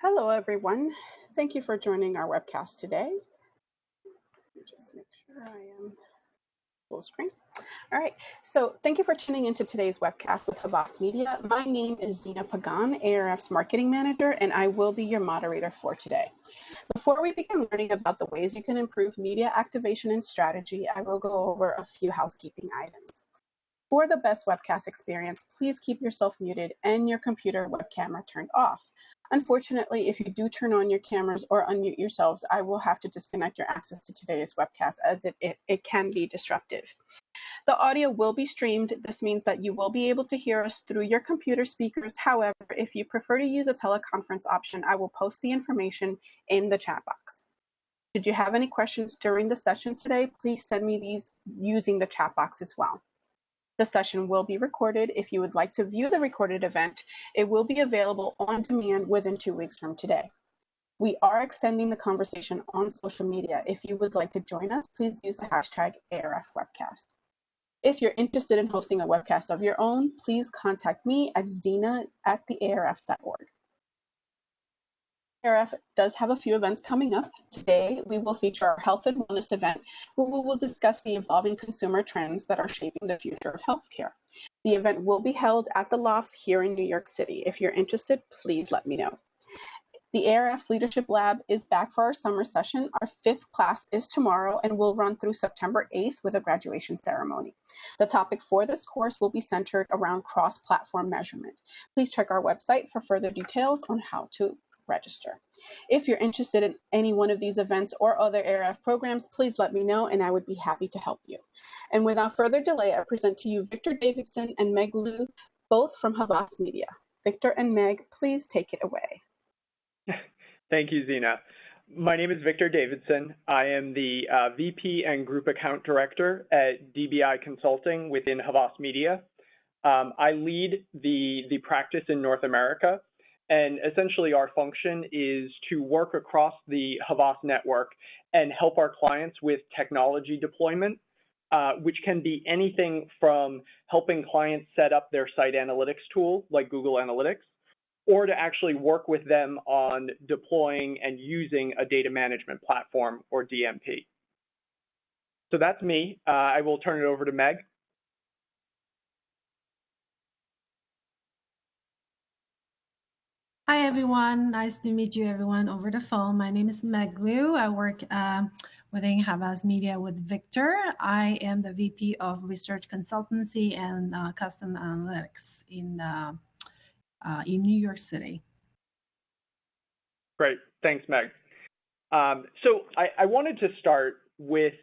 Hello, everyone. Thank you for joining our webcast today. Let me just make sure I am full screen. All right, so thank you for tuning into today's webcast with Havas Media. My name is Zina Pagan, ARF's marketing manager, and I will be your moderator for today. Before we begin learning about the ways you can improve media activation and strategy, I will go over a few housekeeping items. For the best webcast experience, please keep yourself muted and your computer web camera turned off. Unfortunately, if you do turn on your cameras or unmute yourselves, I will have to disconnect your access to today's webcast as it can be disruptive. The audio will be streamed. This means that you will be able to hear us through your computer speakers. However, if you prefer to use a teleconference option, I will post the information in the chat box. Should you have any questions during the session today, please send me these using the chat box as well. The session will be recorded. If you would like to view the recorded event, it will be available on demand within 2 weeks from today. We are extending the conversation on social media. If you would like to join us, please use the hashtag ARFWebcast. If you're interested in hosting a webcast of your own, please contact me at zina@thearf.org. ARF does have a few events coming up. Today, we will feature our health and wellness event, where we will discuss the evolving consumer trends that are shaping the future of healthcare. The event will be held at the Lofts here in New York City. If you're interested, please let me know. The ARF's Leadership Lab is back for our summer session. Our 5th class is tomorrow and will run through September 8th with a graduation ceremony. The topic for this course will be centered around cross-platform measurement. Please check our website for further details on how to register. If you're interested in any one of these events or other ARF programs, please let me know and I would be happy to help you. And without further delay, I present to you Victor Davidson and Meg Glue, both from Havas Media. Victor and Meg, please take it away. Thank you, Zina. My name is Victor Davidson. I am the VP and Group Account Director at DBI Consulting within Havas Media. I lead the practice in North America. And essentially, our function is to work across the Havas network and help our clients with technology deployment, which can be anything from helping clients set up their site analytics tool, like Google Analytics, or to actually work with them on deploying and using a data management platform, or DMP. So that's me. I will turn it over to Meg. Hi, everyone. Nice to meet you, everyone, over the phone. My name is Meg Glue. I work within Havas Media with Victor. I am the VP of Research Consultancy and Custom Analytics in New York City. Great. Thanks, Meg. So I wanted to start with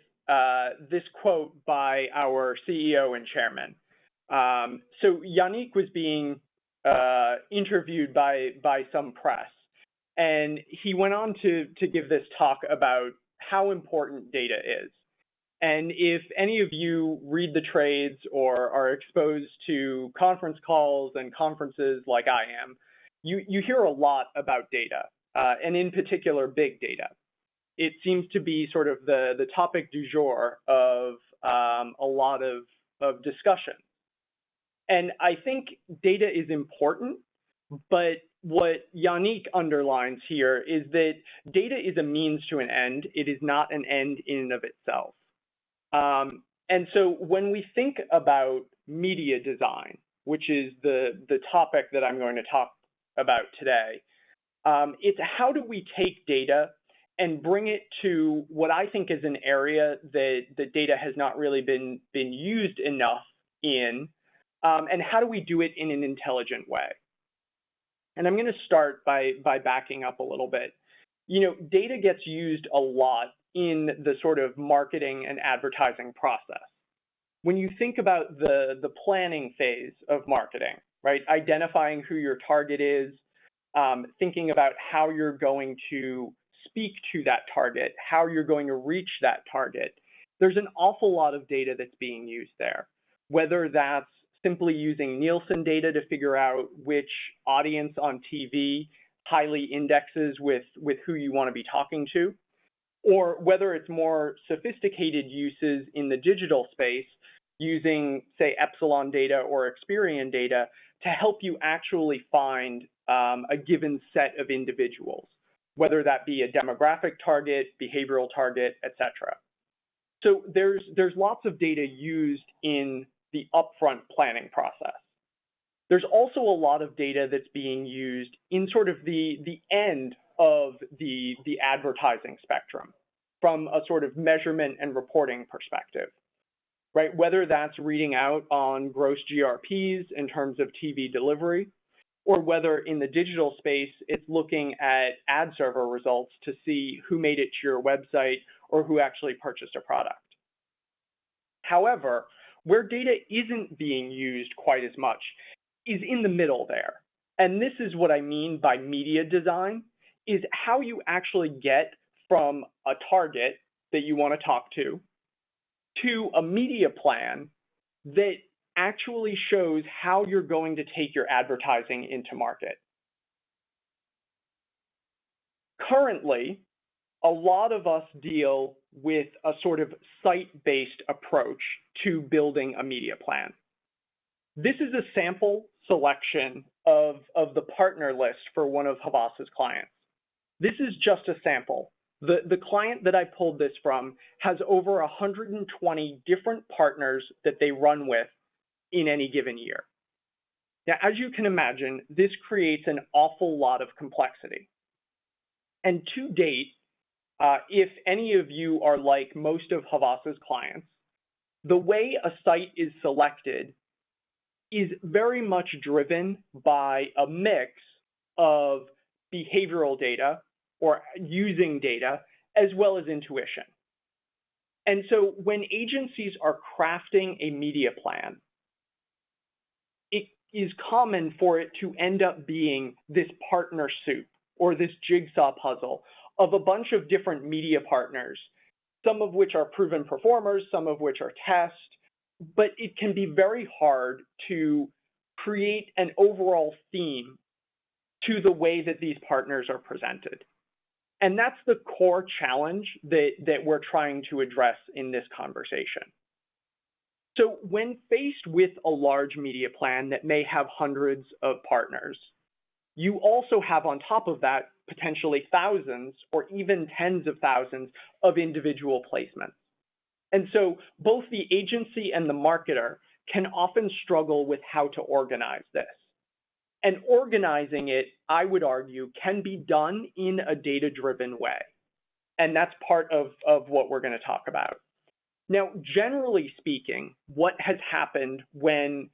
this quote by our CEO and chairman. So Yannick was being interviewed by some press, and he went on to give this talk about how important data is. And if any of you read the trades or are exposed to conference calls and conferences like I am, you hear a lot about data, and in particular, big data. It seems to be sort of the topic du jour of a lot of discussion. And I think data is important, but what Yannick underlines here is that data is a means to an end. It is not an end in and of itself. And so when we think about media design, which is the topic that I'm going to talk about today, it's how do we take data and bring it to what I think is an area that data has not really been used enough in, and how do we do it in an intelligent way? And I'm going to start by backing up a little bit. You know, data gets used a lot in the sort of marketing and advertising process. When you think about the planning phase of marketing, right, identifying who your target is, thinking about how you're going to speak to that target, how you're going to reach that target, there's an awful lot of data that's being used there, whether that's simply using Nielsen data to figure out which audience on TV highly indexes with who you want to be talking to, or whether it's more sophisticated uses in the digital space using, say, Epsilon data or Experian data to help you actually find a given set of individuals, whether that be a demographic target, behavioral target, etc. So there's lots of data used in the upfront planning process. There's also a lot of data that's being used in sort of the end of the advertising spectrum from a sort of measurement and reporting perspective, right? Whether that's reading out on gross GRPs in terms of TV delivery, or whether in the digital space, it's looking at ad server results to see who made it to your website or who actually purchased a product. However, where data isn't being used quite as much is in the middle there. And this is what I mean by media design, is how you actually get from a target that you want to talk to a media plan that actually shows how you're going to take your advertising into market. Currently, a lot of us deal with a sort of site-based approach to building a media plan. This is a sample selection of the partner list for one of Havas's clients. This is just a sample. The client that I pulled this from has over 120 different partners that they run with in any given year. Now, as you can imagine, this creates an awful lot of complexity. And to date, if any of you are like most of Havas's clients, the way a site is selected is very much driven by a mix of behavioral data or using data as well as intuition. And so when agencies are crafting a media plan, it is common for it to end up being this partner soup or this jigsaw puzzle of a bunch of different media partners, some of which are proven performers, some of which are test, but it can be very hard to create an overall theme to the way that these partners are presented. And that's the core challenge that we're trying to address in this conversation. So when faced with a large media plan that may have hundreds of partners, you also have on top of that potentially thousands or even tens of thousands of individual placements. And so both the agency and the marketer can often struggle with how to organize this. And organizing it, I would argue, can be done in a data-driven way. And that's part of what we're going to talk about. Now, generally speaking, what has happened when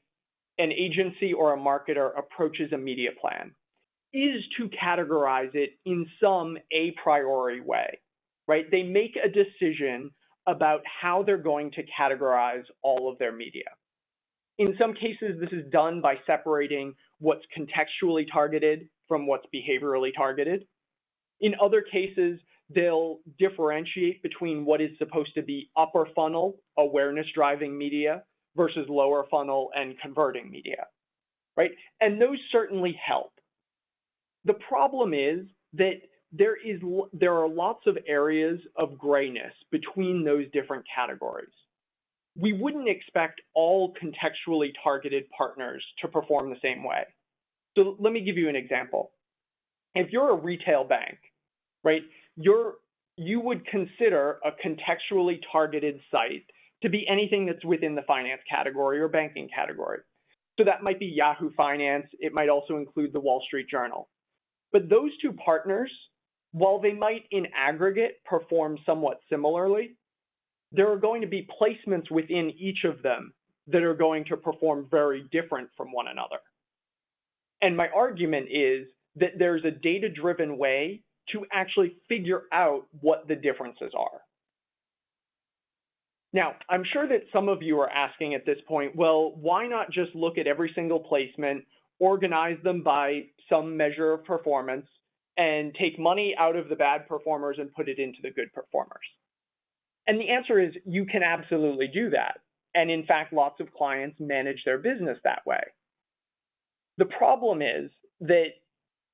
an agency or a marketer approaches a media plan is to categorize it in some a priori way, right? They make a decision about how they're going to categorize all of their media. In some cases, this is done by separating what's contextually targeted from what's behaviorally targeted. In other cases, they'll differentiate between what is supposed to be upper funnel, awareness-driving media versus lower funnel and converting media, right? And those certainly help. The problem is that there are lots of areas of grayness between those different categories. We wouldn't expect all contextually targeted partners to perform the same way. So let me give you an example. If you're a retail bank, right, you would consider a contextually targeted site to be anything that's within the finance category or banking category. So that might be Yahoo Finance. It might also include the Wall Street Journal. But those two partners, while they might in aggregate perform somewhat similarly, there are going to be placements within each of them that are going to perform very different from one another. And my argument is that there's a data-driven way to actually figure out what the differences are. Now, I'm sure that some of you are asking at this point, well, why not just look at every single placement, organize them by some measure of performance, and take money out of the bad performers and put it into the good performers? And the answer is you can absolutely do that. And in fact, lots of clients manage their business that way. The problem is that,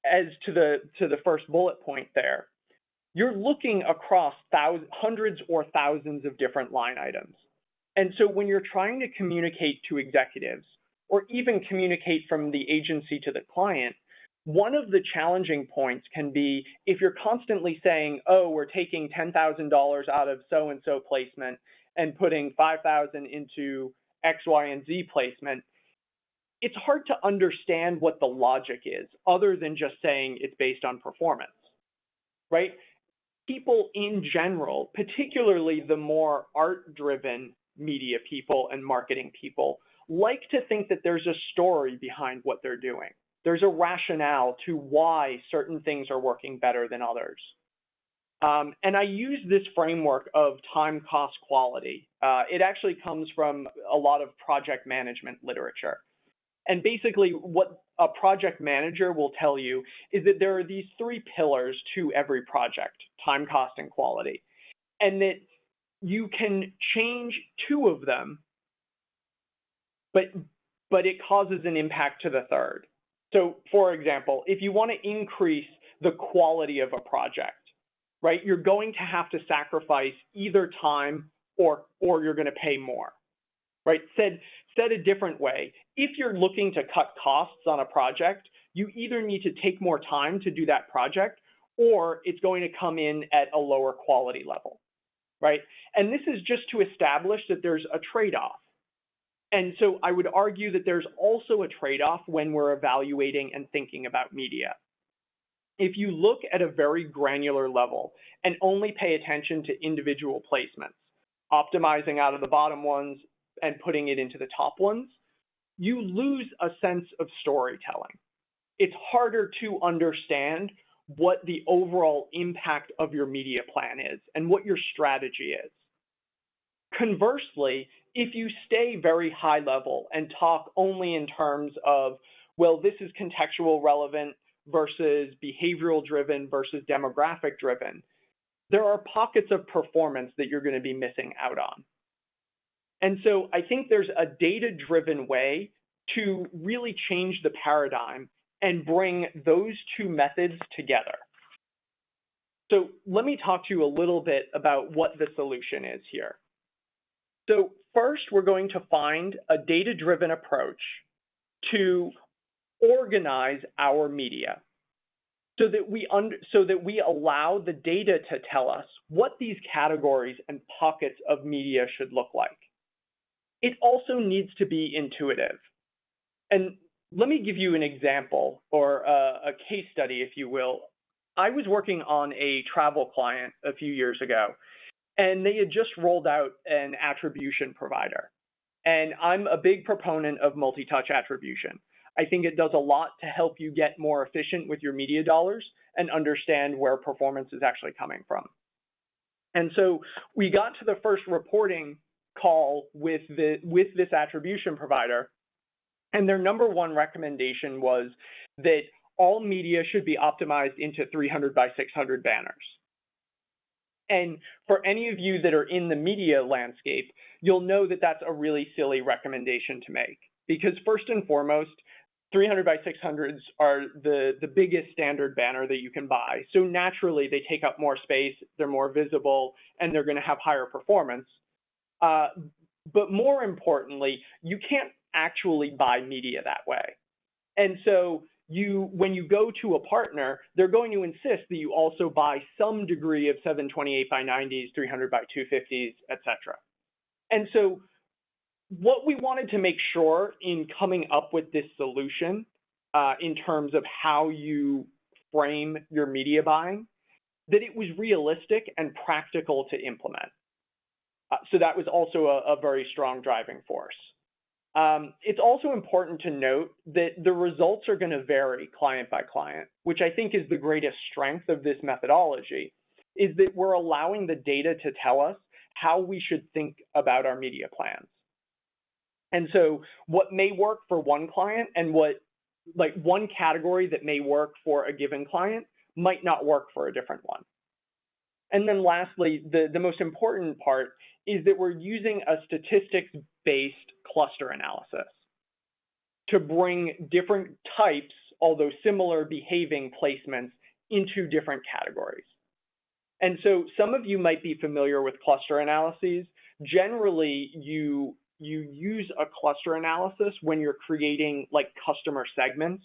as to the first bullet point there, you're looking across hundreds or thousands of different line items. And so when you're trying to communicate to executives, or even communicate from the agency to the client, one of the challenging points can be if you're constantly saying, oh, we're taking $10,000 out of so-and-so placement and putting 5,000 into X, Y, and Z placement, it's hard to understand what the logic is other than just saying it's based on performance, right? People in general, particularly the more art-driven media people and marketing people, like to think that there's a story behind what they're doing. There's a rationale to why certain things are working better than others. And I use this framework of time, cost, quality. It actually comes from a lot of project management literature. And basically what a project manager will tell you is that there are these three pillars to every project: time, cost, and quality. And that you can change two of them, but it causes an impact to the third. So for example, if you want to increase the quality of a project, right, you're going to have to sacrifice either time or you're going to pay more, right? Said a different way, if you're looking to cut costs on a project, you either need to take more time to do that project, or it's going to come in at a lower quality level, right? And this is just to establish that there's a trade-off. And so I would argue that there's also a trade-off when we're evaluating and thinking about media. If you look at a very granular level and only pay attention to individual placements, optimizing out of the bottom ones and putting it into the top ones, you lose a sense of storytelling. It's harder to understand what the overall impact of your media plan is and what your strategy is. Conversely, if you stay very high level and talk only in terms of, well, this is contextual relevant versus behavioral driven versus demographic driven, there are pockets of performance that you're going to be missing out on. And so I think there's a data-driven way to really change the paradigm and bring those two methods together. So let me talk to you a little bit about what the solution is here. So first, we're going to find a data-driven approach to organize our media so that we allow the data to tell us what these categories and pockets of media should look like. It also needs to be intuitive. And let me give you an example or a case study, if you will. I was working on a travel client a few years ago, and they had just rolled out an attribution provider. And I'm a big proponent of multi-touch attribution. I think it does a lot to help you get more efficient with your media dollars and understand where performance is actually coming from. And so we got to the first reporting call with this attribution provider, and their number one recommendation was that all media should be optimized into 300 by 600 banners. And for any of you that are in the media landscape, you'll know that that's a really silly recommendation to make, because first and foremost, 300 by 600s are the biggest standard banner that you can buy. So naturally, they take up more space, they're more visible, and they're going to have higher performance. But more importantly, you can't actually buy media that way. And so when you go to a partner, they're going to insist that you also buy some degree of 728 by 90s, 300 by 250s, etc. And so what we wanted to make sure in coming up with this solution in terms of how you frame your media buying, that it was realistic and practical to implement. So that was also a very strong driving force. It's also important to note that the results are going to vary client by client, which I think is the greatest strength of this methodology, is that we're allowing the data to tell us how we should think about our media plans. And so what may work for one client and one category that may work for a given client might not work for a different one. And then lastly, the most important part is that we're using a statistics-based cluster analysis to bring different types, although similar behaving placements, into different categories. And so some of you might be familiar with cluster analyses. generally you use a cluster analysis when you're creating like customer segments.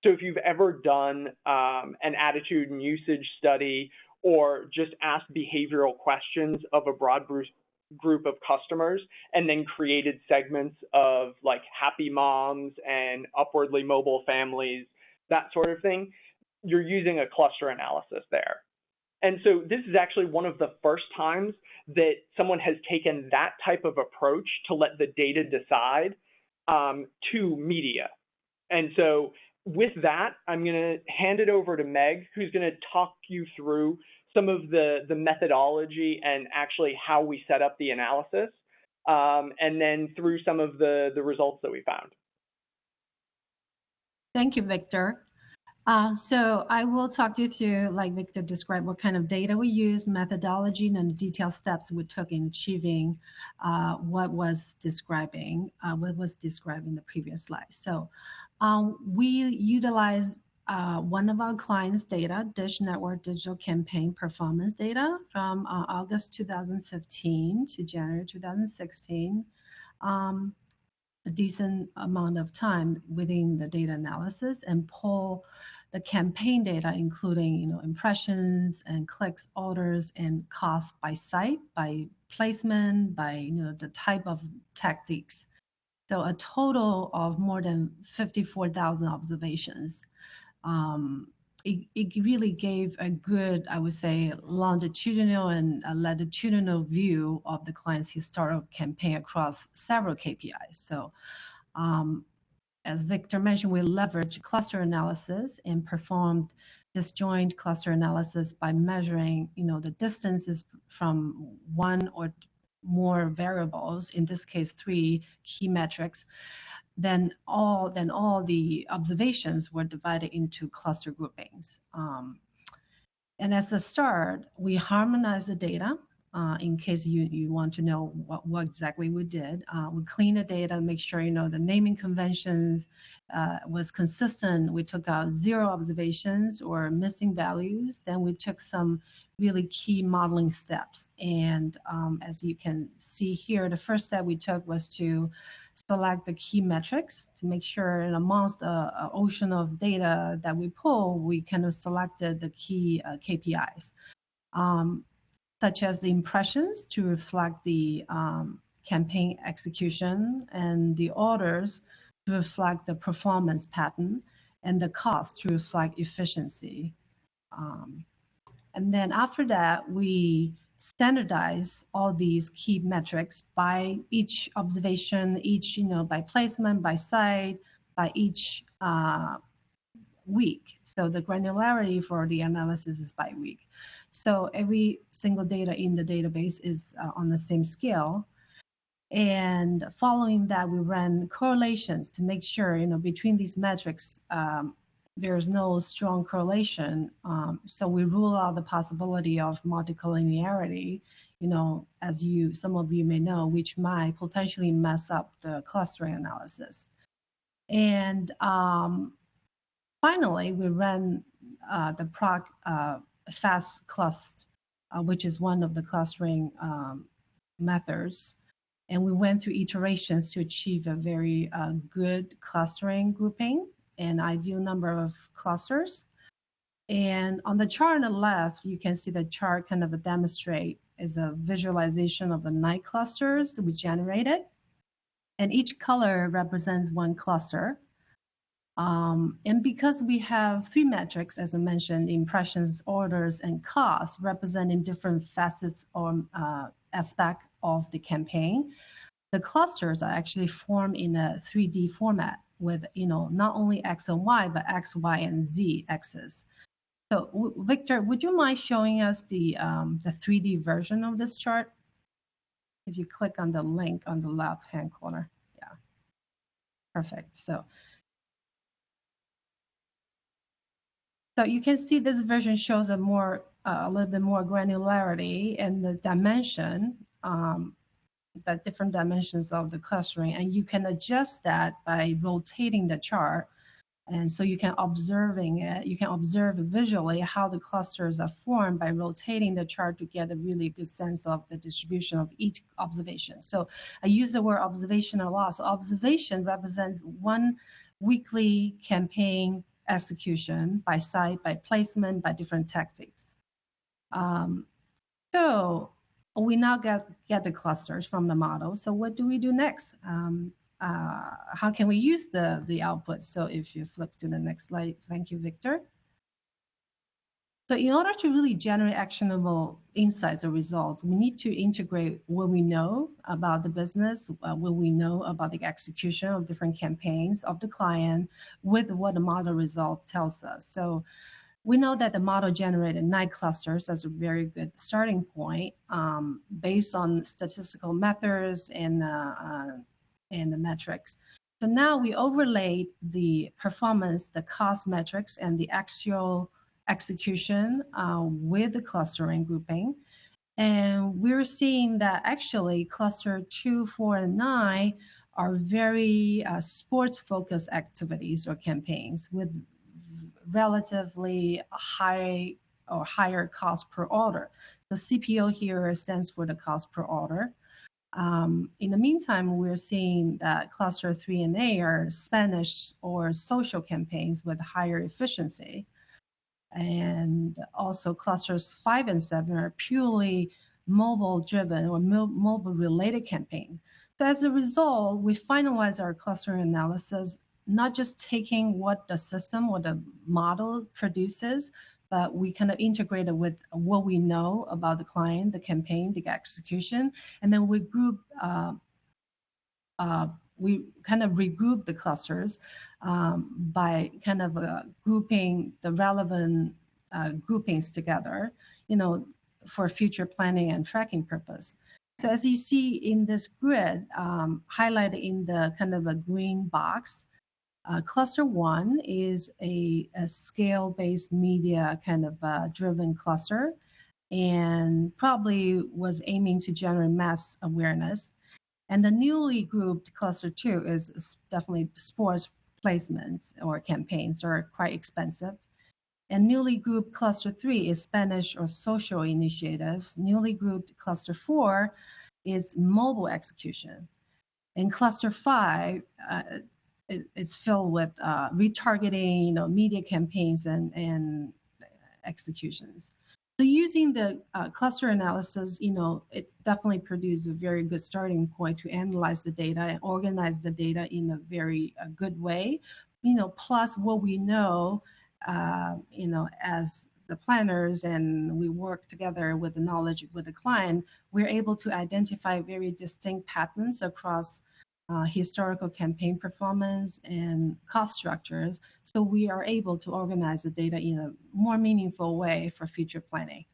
So if you've ever done an attitude and usage study or just asked behavioral questions of a broad group of customers and then created segments of like happy moms and upwardly mobile families, that sort of thing, you're using a cluster analysis there. And so this is actually one of the first times that someone has taken that type of approach to let the data decide to media. And so with that, I'm going to hand it over to Meg, who's going to talk you through some of the methodology and actually how we set up the analysis, and then through some of the results that we found. Thank you, Victor. So I will talk you through, like Victor described, what kind of data we used, methodology, and the detailed steps we took in achieving what was described in the previous slide. So we utilized one of our clients' data, Dish Network Digital Campaign Performance data from August 2015 to January 2016. A decent amount of time within the data analysis and pull the campaign data, including impressions and clicks, orders, and cost by site, by placement, by the type of tactics. So a total of more than 54,000 observations. It really gave a good, I would say, longitudinal and latitudinal view of the client's historical campaign across several KPIs. So as Victor mentioned, we leveraged cluster analysis and performed disjoint cluster analysis by measuring the distances from one or more variables, in this case 3 key metrics. Then all the observations were divided into cluster groupings. And as a start, we harmonized the data in case you want to know what exactly we did. We cleaned the data, make sure the naming conventions was consistent. We took out 0 observations or missing values. Then we took some really key modeling steps. And as you can see here, the first step we took was to select the key metrics to make sure amongst an ocean of data that we pull, we kind of selected the key KPIs, such as the impressions to reflect the campaign execution, and the orders to reflect the performance pattern, and the cost to reflect efficiency. And then after that, we standardize all these key metrics by each observation, each by placement, by site, by each week. So the granularity for the analysis is by week. So every single data in the database is on the same scale. And following that, we ran correlations to make sure between these metrics there's no strong correlation. So we rule out the possibility of multicollinearity, as some of you may know, which might potentially mess up the clustering analysis. And finally, we ran the fast cluster, which is one of the clustering methods. And we went through iterations to achieve a very good clustering grouping, an ideal number of clusters. And on the chart on the left, you can see the chart kind of demonstrate is a visualization of the 9 clusters that we generated. And each color represents one cluster. And because we have 3 metrics, as I mentioned, impressions, orders, and costs, representing different facets or aspect of the campaign, the clusters are actually formed in a 3D format with not only X and Y, but X, Y, and Z axis. So Victor, would you mind showing us the 3D version of this chart? If you click on the link on the left-hand corner. Yeah, perfect. So you can see this version shows a little bit more granularity and the dimension, the different dimensions of the clustering, and you can adjust that by rotating the chart And so you can observe visually how the clusters are formed by rotating the chart to get a really good sense of the distribution of each observation. So I use the word observation a lot. So observation represents one weekly campaign execution by site, by placement, by different tactics. So we now get the clusters from the model. So what do we do next? How can we use the output? So if you flip to the next slide, thank you, Victor. So in order to really generate actionable insights or results, we need to integrate what we know about the business, what we know about the execution of different campaigns of the client with what the model results tells us. So we know that the model generated 9 clusters as a very good starting point based on statistical methods and the metrics. So now we overlaid the performance, the cost metrics, and the actual execution with the clustering grouping. And we're seeing that actually cluster 2, 4, and 9 are very sports-focused activities or campaigns with relatively high or higher cost per order. The CPO here stands for the cost per order. In the meantime, we're seeing that cluster 3 and 8 are Spanish or social campaigns with higher efficiency. And also clusters 5 and 7 are purely mobile driven or mobile related campaign. So as a result, we finalize our cluster analysis, not just taking what the system or the model produces, but we kind of integrate it with what we know about the client, the campaign, the execution, and then we kind of regroup the clusters by kind of grouping the relevant groupings together, for future planning and tracking purpose. So as you see in this grid, highlighted in the kind of a green box, cluster 1 is a scale-based media kind of driven cluster, and probably was aiming to generate mass awareness. And the newly grouped cluster 2 is definitely sports placements or campaigns that are quite expensive. And newly grouped cluster 3 is Spanish or social initiatives. Newly grouped cluster 4 is mobile execution. And cluster 5 is filled with retargeting, media campaigns and executions. So using the cluster analysis, it definitely produced a very good starting point to analyze the data and organize the data in a very good way. Plus what we know, as the planners and we work together with the knowledge with the client, we're able to identify very distinct patterns across historical campaign performance and cost structures, so we are able to organize the data in a more meaningful way for future planning.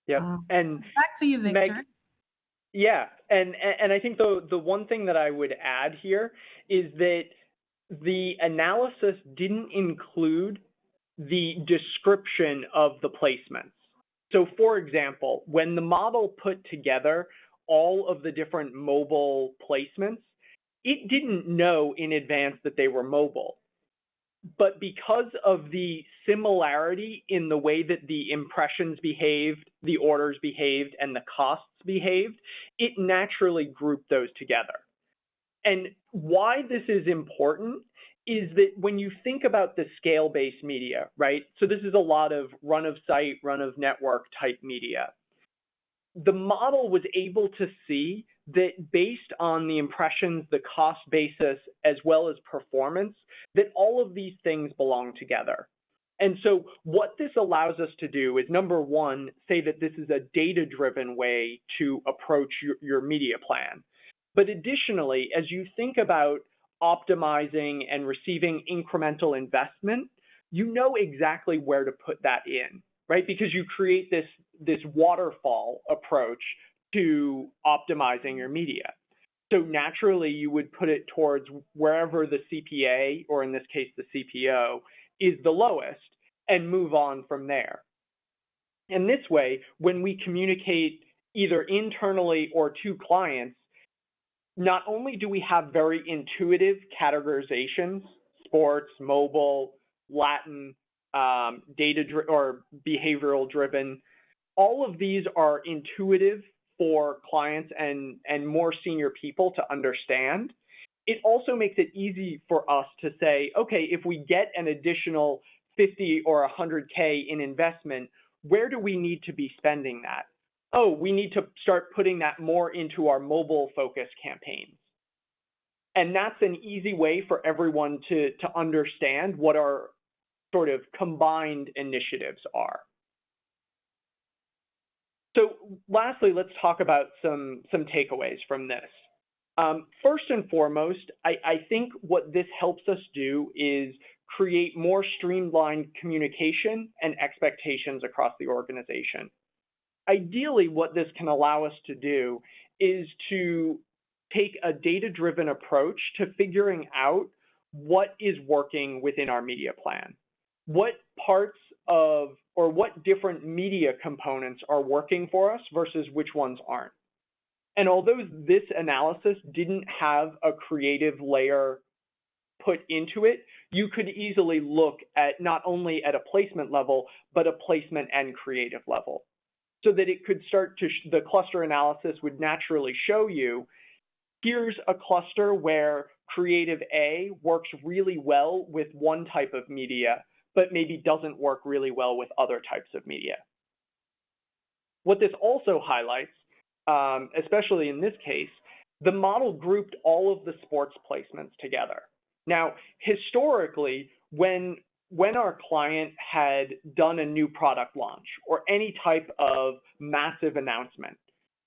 Yeah, and back to you, Victor. Meg, yeah, and I think the one thing that I would add here is that the analysis didn't include the description of the placements. So, for example, when the model put together all of the different mobile placements, it didn't know in advance that they were mobile. But because of the similarity in the way that the impressions behaved, the orders behaved, and the costs behaved, it naturally grouped those together. And why this is important is that when you think about the scale-based media, right? So this is a lot of run-of-site, run-of-network type media. The model was able to see that based on the impressions, the cost basis, as well as performance, that all of these things belong together. And so what this allows us to do is, number one, say that this is a data-driven way to approach your media plan. But additionally, as you think about optimizing and receiving incremental investment, you know exactly where to put that in, right? Because you create this waterfall approach to optimizing your media. So naturally, you would put it towards wherever the CPA, or in this case, the CPO, is the lowest, and move on from there. And this way, when we communicate either internally or to clients, not only do we have very intuitive categorizations sports, mobile, Latin, data or behavioral driven. All of these are intuitive for clients and more senior people to understand. It also makes it easy for us to say, okay, if we get an additional 50 or 100K in investment, where do we need to be spending that? Oh, we need to start putting that more into our mobile focus campaigns. And that's an easy way for everyone to understand what our sort of combined initiatives are. So lastly, let's talk about some takeaways from this. First and foremost, I think what this helps us do is create more streamlined communication and expectations across the organization. Ideally, what this can allow us to do is to take a data-driven approach to figuring out what is working within our media plan. What parts of, or what different media components are working for us versus which ones aren't. And although this analysis didn't have a creative layer put into it, you could easily look at not only at a placement level, but a placement and creative level. So that it could start to, the cluster analysis would naturally show you, here's a cluster where creative A works really well with one type of media, but maybe doesn't work really well with other types of media. What this also highlights, especially in this case, the model grouped all of the sports placements together. Now, historically, when our client had done a new product launch or any type of massive announcement,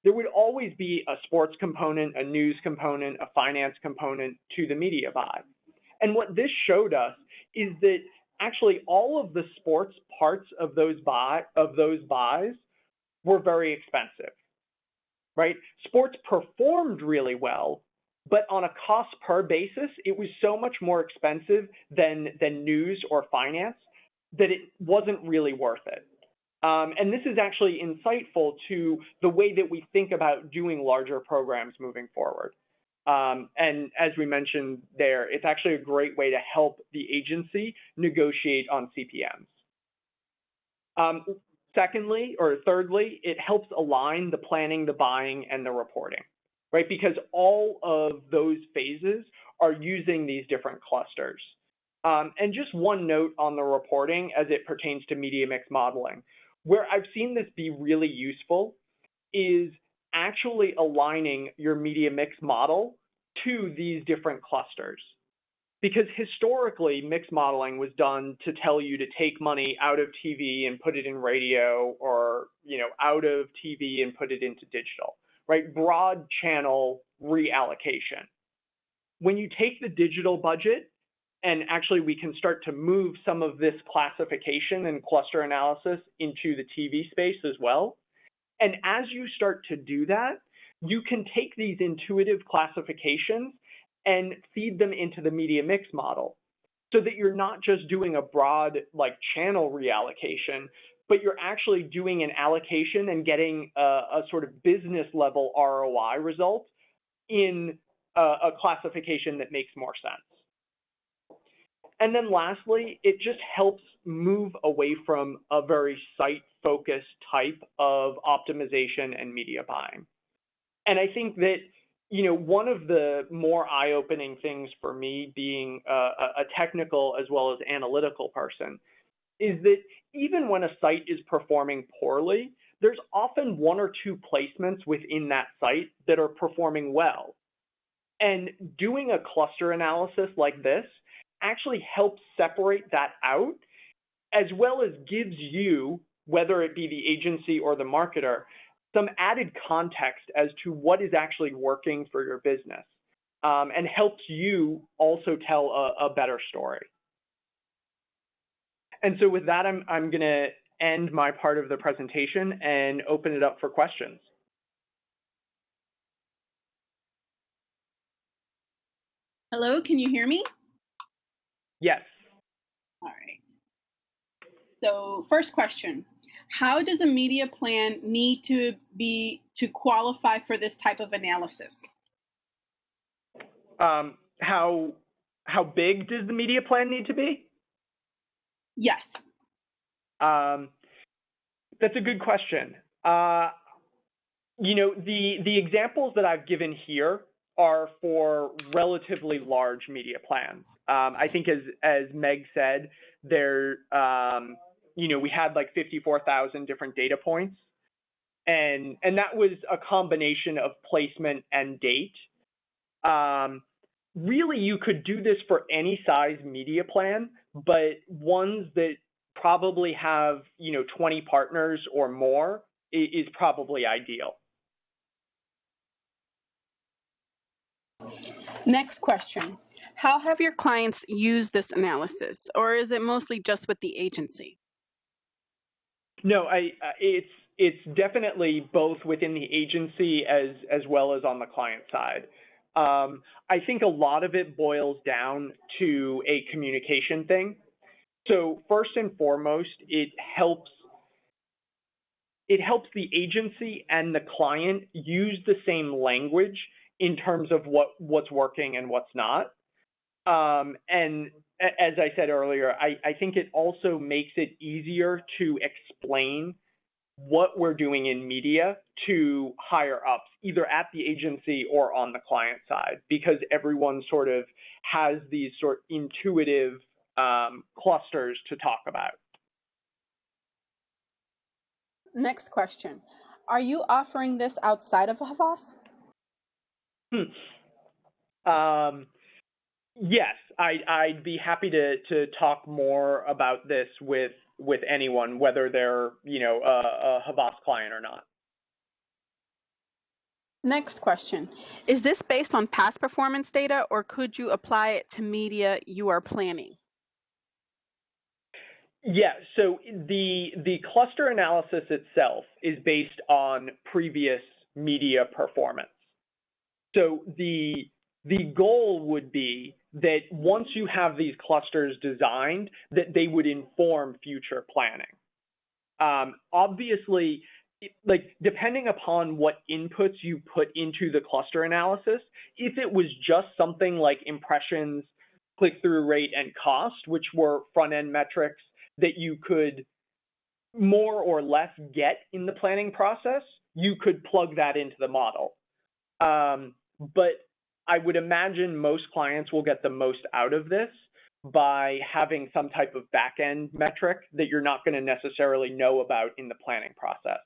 there would always be a sports component, a news component, a finance component to the media buy. And what this showed us is that actually all of the sports parts of those buys were very expensive, right? Sports performed really well, but on a cost per basis, it was so much more expensive than news or finance that it wasn't really worth it. And this is actually insightful to the way that we think about doing larger programs moving forward. And as we mentioned there, it's actually a great way to help the agency negotiate on CPMs. Secondly, or thirdly, it helps align the planning, the buying, and the reporting, right? Because all of those phases are using these different clusters. And just one note on the reporting as it pertains to media mix modeling. Where I've seen this be really useful is actually aligning your media mix model to these different clusters. Because historically, mix modeling was done to tell you to take money out of TV and put it in radio, or out of TV and put it into digital, right? Broad channel reallocation. When you take the digital budget, and actually we can start to move some of this classification and cluster analysis into the TV space as well. And as you start to do that, you can take these intuitive classifications and feed them into the media mix model so that you're not just doing a broad channel reallocation, but you're actually doing an allocation and getting a sort of business level ROI result in a classification that makes more sense. And then lastly, it just helps move away from a very site-focused type of optimization and media buying. And I think that, one of the more eye-opening things for me being a technical as well as analytical person is that even when a site is performing poorly, there's often one or two placements within that site that are performing well. And doing a cluster analysis like this actually helps separate that out, as well as gives you, whether it be the agency or the marketer, some added context as to what is actually working for your business, and helps you also tell a better story. And so with that, I'm going to end my part of the presentation and open it up for questions. Hello, can you hear me? Yes. All right. So first question, how does a media plan need to be to qualify for this type of analysis? How how big does the media plan need to be? Yes. That's a good question. The examples that I've given here are for relatively large media plans. I think as Meg said, we had like 54,000 different data points, and that was a combination of placement and date. Really, you could do this for any size media plan, but ones that probably have 20 partners or more is probably ideal. Next question. How have your clients used this analysis, or is it mostly just with the agency? No, it's definitely both within the agency as well as on the client side. I think a lot of it boils down to a communication thing. So first and foremost, it helps the agency and the client use the same language in terms of what's working and what's not. And as I said earlier, I think it also makes it easier to explain what we're doing in media to higher ups, either at the agency or on the client side, because everyone sort of has these sort of intuitive clusters to talk about. Next question. Are you offering this outside of Havas? Yes, I'd be happy to talk more about this with anyone, whether they're a Havas client or not. Next question. Is this based on past performance data, or could you apply it to media you are planning? Yeah, so the cluster analysis itself is based on previous media performance. So the goal would be that once you have these clusters designed, that they would inform future planning. Obviously, like depending upon what inputs you put into the cluster analysis, if it was just something like impressions, click-through rate, and cost, which were front-end metrics that you could more or less get in the planning process, you could plug that into the model. But I would imagine most clients will get the most out of this by having some type of back-end metric that you're not going to necessarily know about in the planning process.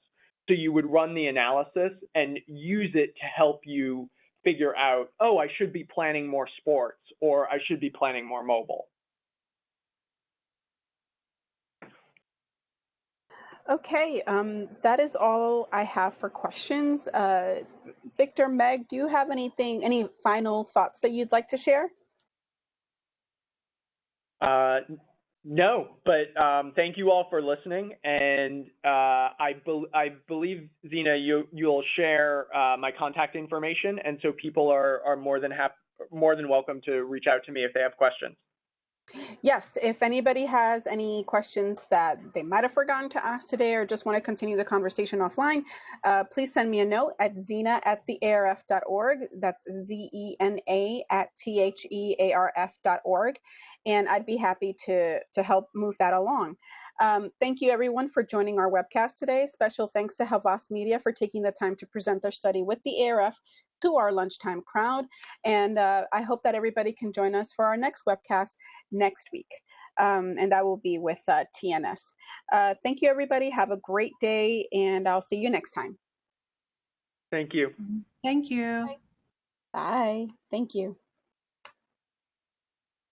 So you would run the analysis and use it to help you figure out, oh, I should be planning more sports, or I should be planning more mobile. Okay, that is all I have for questions. Victor, Meg, do you have any final thoughts that you'd like to share? No, but thank you all for listening, and I believe, Zena, you'll share my contact information, and so people are more than welcome to reach out to me if they have questions. Yes, if anybody has any questions that they might have forgotten to ask today or just want to continue the conversation offline, please send me a note at zena@thearf.org. That's ZENA@THEARF.org. And I'd be happy to help move that along. Thank you, everyone, for joining our webcast today. Special thanks to Havas Media for taking the time to present their study with the ARF to our lunchtime crowd. And I hope that everybody can join us for our next webcast next week. And that will be with TNS. Thank you, everybody. Have a great day, and I'll see you next time. Thank you. Thank you. Bye. Thank you.